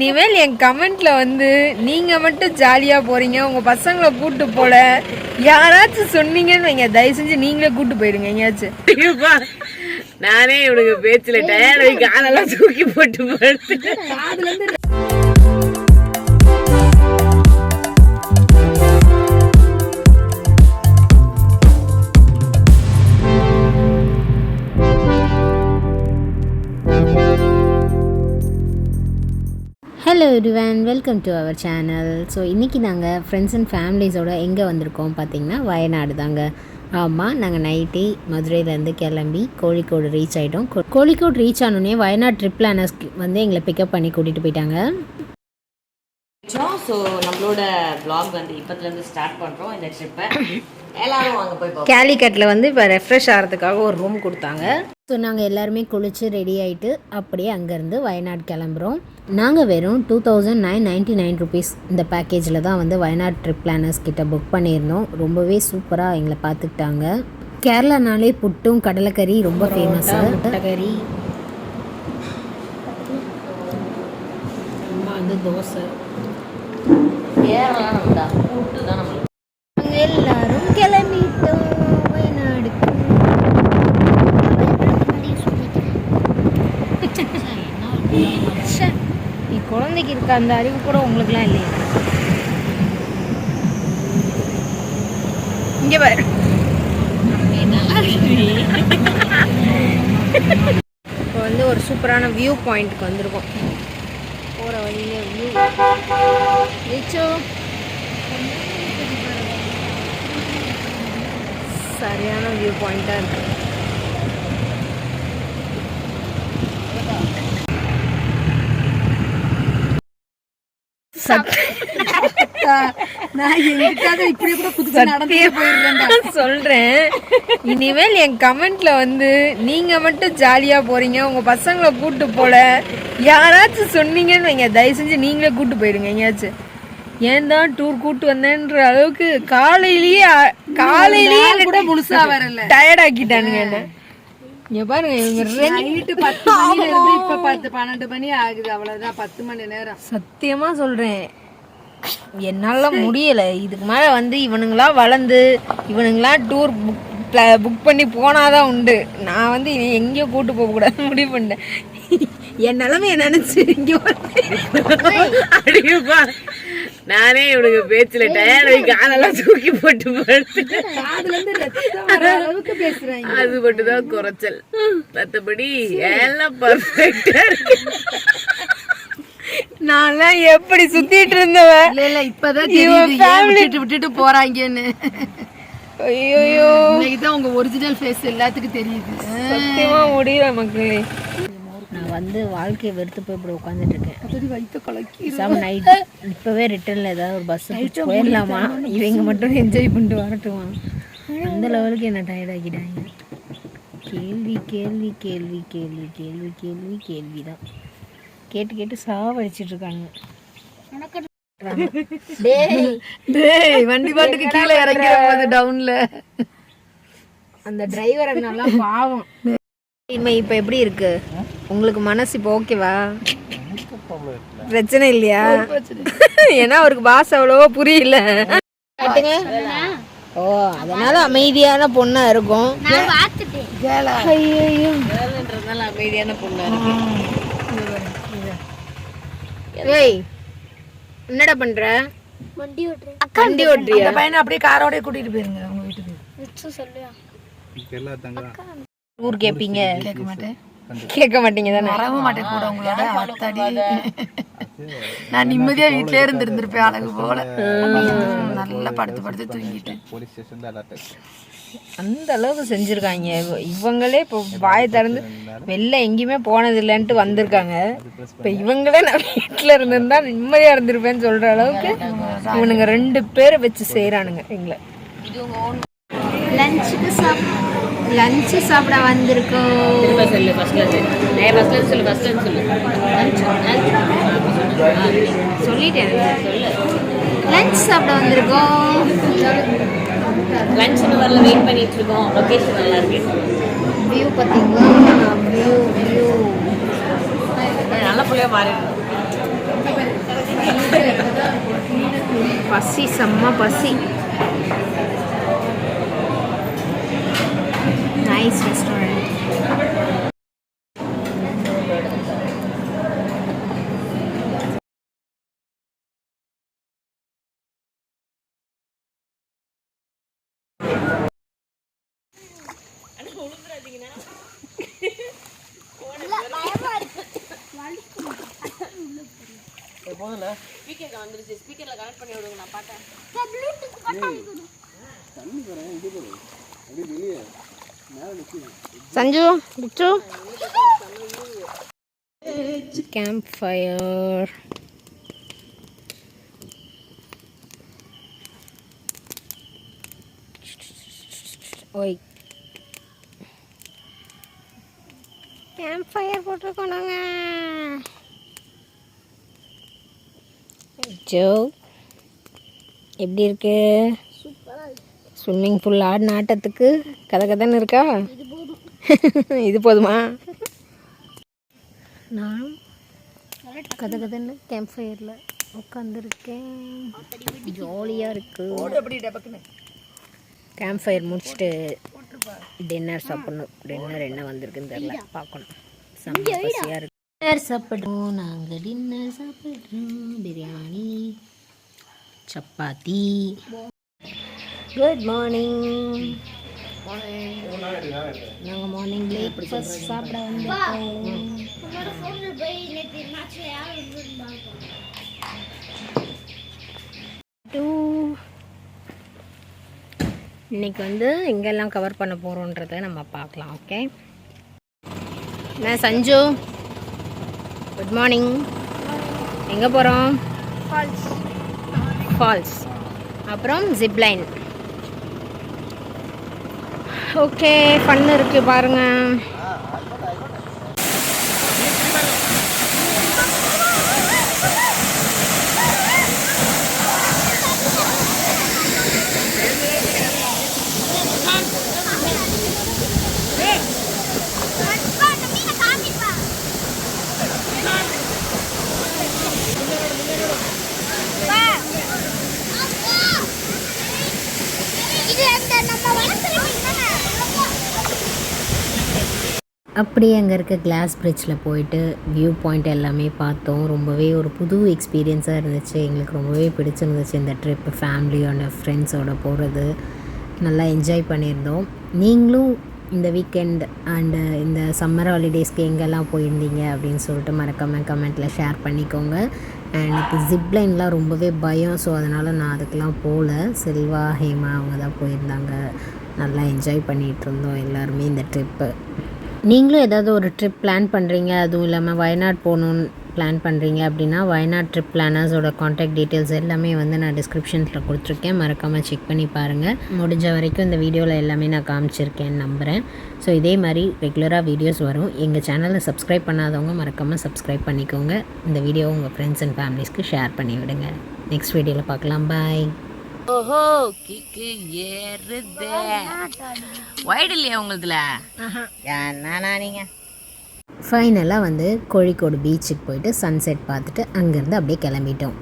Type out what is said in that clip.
இனிமேல் என் கமெண்ட்ல வந்து நீங்க மட்டும் ஜாலியா போறீங்க, உங்க பசங்களை கூட்டு போல யாராச்சும் சொன்னீங்கன்னு வைங்க, தயவு செஞ்சு நீங்களே கூட்டு போயிடுங்க எங்கேயாச்சும். நானே இவனுக்கு பேச்சுல டயர்ட் காலெல்லாம் தூக்கி போட்டு போட்டு. Hello everyone, welcome to our channel. So இன்றைக்கி நாங்கள் ஃப்ரெண்ட்ஸ் அண்ட் ஃபேமிலிஸோடு எங்கே வந்திருக்கோம் பார்த்திங்கன்னா வயநாடு தாங்க. ஆமாம், நாங்கள் நைட்டே மதுரையிலேருந்து கிளம்பி கோழிக்கோடு ரீச் ஆகிட்டோம். கோழிக்கோடு ரீச் ஆனோடனே வயநாடு ட்ரிப் பிளானர்ஸ் வந்து எங்களை பிக்கப் பண்ணி கூட்டிகிட்டு போயிட்டாங்க. ஸோ நம்மளோட வ்ளாக் வந்து இப்போதுலேருந்து ஸ்டார்ட் பண்ணுறோம் இந்த ட்ரிப்பை. எல்லாரும் அங்கே போய் கேலிக்கட்டில் வந்து இப்போ ரெஃப்ரெஷ் ஆகிறதுக்காக ஒரு ரூம் கொடுத்தாங்க. ஸோ நாங்கள் எல்லாருமே குளித்து ரெடி ஆகிட்டு அப்படியே அங்கேருந்து வயநாடு கிளம்புறோம். நாங்கள் வெறும் 2999 ருபீஸ் இந்த பேக்கேஜில் தான் வந்து வயநாடு ட்ரிப் பிளானர்ஸ் கிட்ட புக் பண்ணியிருந்தோம். ரொம்பவே சூப்பராக எங்களை பார்த்துக்கிட்டாங்க. கேரளானாலே புட்டும் கடலைக்கறி ரொம்ப ஃபேமஸ்ஸு. கறி வந்து தோசை கேரளா நம்ம புட்டு தான் நம்மளுக்கு. எல்லாரும் கிளம்பிட்டோம் வயநாடுக்கு. குழந்தைக்கு இருக்க அந்த அறிவு கூட உங்களுக்குலாம் இல்லையா? இங்கே பாரு, இப்போ வந்து ஒரு சூப்பரான வியூ பாயிண்ட்டுக்கு வந்திருக்கோம். போகிற வழியில் வியூ சரியான வியூ பாயிண்ட்டாக இருக்குது. சொல்றேன், இனிமேல் என் கமெண்ட்ல வந்து நீங்க மட்டும் ஜாலியா போறீங்க, உங்க பசங்களை கூட்டு போல யாராச்சும் சொன்னீங்கன்னு வைங்க, தயவு செஞ்சு நீங்களே கூட்டு போயிடுங்க எங்கேயாச்சும். ஏன் தான் டூர் கூட்டு வந்தேன்ற அளவுக்கு காலையிலேயே கூட முழுசா வரல, டயர்ட் ஆக்கிட்டானுங்க என்ன. இங்க பாருங்க, இவங்க 10 மணில இருந்து இப்ப 12 மணி ஆகுது, அவ்வளவுதான் 10 மணி நேரம். சத்தியமா சொல்றேன், என்னால முடியல. இதுக்கு மேல வந்து இவனுங்களா வளர்ந்து இவனுங்களா டூர் புக் பண்ணி போனாதான் உண்டு. நான் வந்து எங்கேயும் கூட்டு போக கூடாது முடிவு பண்ணேன். என் நிலைமைய நினைச்சு இங்க அடிப்பா, நானே இவனுக்கு பேச்சுல டயர்ட் காலெல்லாம் தூக்கி போட்டு போட்டு. அது மட்டும்தான் குறைச்சல், மற்றபடி எல்லாம் பர்ஃபெக்டா இருக்கு. நான் எப்படி சுத்திட்டு இருந்தவன், இல்ல இப்பதான் விட்டுட்டு போறாங்கன்னு. ஐயோ, இன்னைக்குதான் உங்க ஒரிஜினல் ஃபேஸ் எல்லாத்துக்கும் தெரியுது. சத்தியமா முடியல மக்களே. நான் வந்து வாழ்க்கையை வெறுத்து போய் இப்படி உட்காந்துட்டு இருக்கேன். வயிற்று கலக்கி நைட் இப்போவே ரிட்டர்னில் ஏதாவது ஒரு பஸ் போயிடலாமா, இவங்க மட்டும் என்ஜாய் பண்ணிட்டு வரட்டுமா, அந்த லெவலுக்கு என்ன டயர்ட் ஆக்கிட்டாங்க. கேள்வி கேள்வி கேள்வி கேள்வி கேள்வி கேள்வி கேள்வி தான் கேட்டு கேட்டு சாவடிச்சிட்டு இருக்காங்க. வண்டி பாட்டுக்கு கீழே இறங்கிற போது டவுன்ல அந்த டிரைவர் நல்லா பாவம். இப்ப எப்படி இருக்கு உங்களுக்கு மனசு? இப்போ ஓகேவா? பிரச்சனை இல்லையா? ஏன்னா அவருக்கு பாஸ் அவ்வளவோ புரியல. ஓ, அதனால அமைதியான பொண்ணா இருக்கும். அமைதியான பொண்ணா இருக்கு. ஏய், என்னடா பண்ற? வண்டி ஓட்டுறியா? பையனை அப்படியே காரோட கூட்டிட்டு போயிருங்க உங்க வீட்டுக்கு. ஊர் கேப்பீங்க? கேட்க மாட்டேன். கேட்க மாட்டீங்க தானே? வரவும் மாட்டேன் கூட உங்களோட. அத்தடி, நான் நிம்மதியா வீட்லயே இருந்திருப்பேன் அழகு போல. நல்லா படுத்து படுத்து தூங்கிட்டு அந்த அளவுக்கு செஞ்சிருக்காங்க. இவங்களே இப்போ வாயை திறந்து வெளில எங்கேயுமே போனது இல்லைன்ட்டு வந்திருக்காங்க. இப்போ இவங்களே நான் வீட்டில் இருந்திருந்தா நிம்மதியா இருந்திருப்பேன்னு சொல்ற அளவுக்கு இவனுங்க 2 பேரை வச்சு செய்யறானுங்க எங்களை. லஞ்சு சாப்பிட வந்திருக்கோம். சொல்லிட்டேன், லஞ்ச் சாப்பிட வந்திருக்கோம். லஞ்ச் வரல, வெயிட் பண்ணிட்டு இருக்கோம். லொகேஷன் நல்லா இருக்கு. வியூ பார்த்தீங்களா? வியூ நல்ல புள்ளையா மாறி பசி செம்ம பசி. Nice restaurant. Sanju Pichu campfire. ஓய் கேம்ப் ஃபயர் போட்டிருக்கோம் நாங்கள். ஜோ எப்படி இருக்கு? ஸ்விம்மிங் பூல் ஆடின ஆட்டத்துக்கு கதன்னு இருக்கா? இது போதுமா? நானும் கதன்னு கேம்ப் ஃபயரில் உட்காந்துருக்கேன். ஜாலியாக இருக்குது. கேம்ப் ஃபயர் முடிச்சுட்டு டின்னர் சாப்பிட்ணும். டின்னர் என்ன வந்திருக்குன்னு தெரியல, பார்க்கணும். செம்ம பசியாக இருக்கு. டின்னர் சாப்பிட்றோம். நாங்கள் டின்னர் சாப்பிட்றோம். பிரியாணி, சப்பாத்தி. Good morning. நாங்கள் மார்னிங் பிரேக்ஃபாஸ்ட் சாப்பிட வந்துட்டோம். இன்னைக்கு வந்து எங்கெல்லாம் கவர் பண்ண போகிறோன்றதை நம்ம பார்க்கலாம். ஓகே. நான் சஞ்சு, குட் மார்னிங். எங்கே போகிறோம்? ஃபால்ஸ், அப்புறம் ஜிப்லைன். ஓகே, ஃபன் இருக்குது பாருங்கள். அப்படியே அங்கே இருக்க கிளாஸ் பிரிட்ஜில் போயிட்டு வியூ பாயிண்ட் எல்லாமே பார்த்தோம். ரொம்பவே ஒரு புது எக்ஸ்பீரியன்ஸாக இருந்துச்சு. எங்களுக்கு ரொம்பவே பிடிச்சிருந்துச்சு இந்த ட்ரிப். ஃபேமிலியோட ஃப்ரெண்ட்ஸோட போகிறது நல்லா என்ஜாய் பண்ணியிருந்தோம். நீங்களும் இந்த வீக்கெண்ட் அண்டு இந்த சம்மர் ஹாலிடேஸ்க்கு எங்கெல்லாம் போயிருந்தீங்க அப்படின்னு சொல்லிட்டு மறக்காமல் கமெண்ட்டில் ஷேர் பண்ணிக்கோங்க. எனக்கு ஜிப்லைன்லாம் ரொம்பவே பயம். ஸோ அதனால் நான் அதுக்கெலாம் போகல. செல்வா, ஹேமா அவங்க தான் போயிருந்தாங்க. நல்லா என்ஜாய் பண்ணிகிட்டு இருந்தோம் எல்லாருமே இந்த ட்ரிப்பு. நீங்களும் ஏதாவது ஒரு ட்ரிப் பிளான் பண்ணுறீங்க, அதுவும் இல்லாமல் வயநாடு போகணுன்னு பிளான் பண்ணுறீங்க அப்படின்னா வயநாடு ட்ரிப் பிளானர்ஸோட காண்டாக்ட் டீட்டெயில்ஸ் எல்லாமே வந்து நான் டிஸ்கிரிப்ஷனில் கொடுத்துருக்கேன். மறக்காமல் செக் பண்ணி பாருங்கள். முடிஞ்ச வரைக்கும் இந்த வீடியோவில் எல்லாமே நான் காமிச்சிருக்கேன்னு நம்புகிறேன். ஸோ இதே மாதிரி ரெகுலராக வீடியோஸ் வரும். எங்கள் சேனலை சப்ஸ்கிரைப் பண்ணாதவங்க மறக்காமல் சப்ஸ்கிரைப் பண்ணிக்கோங்க. இந்த வீடியோ உங்கள் ஃப்ரெண்ட்ஸ் அண்ட் ஃபேமிலிஸ்க்கு ஷேர் பண்ணி விடுங்க. நெக்ஸ்ட் வீடியோவில் பார்க்கலாம். பாய். ஓஹோ, கிக்கு ஏறுதே. வைடு இல்லையா உங்களுதுல? என்னண்ணா நீங்கள்? ஃபைனலாக வந்து கோழிக்கோடு பீச்சுக்கு போயிட்டு சன்செட் பார்த்துட்டு அங்கேருந்து அப்படியே கிளம்பிட்டோம்.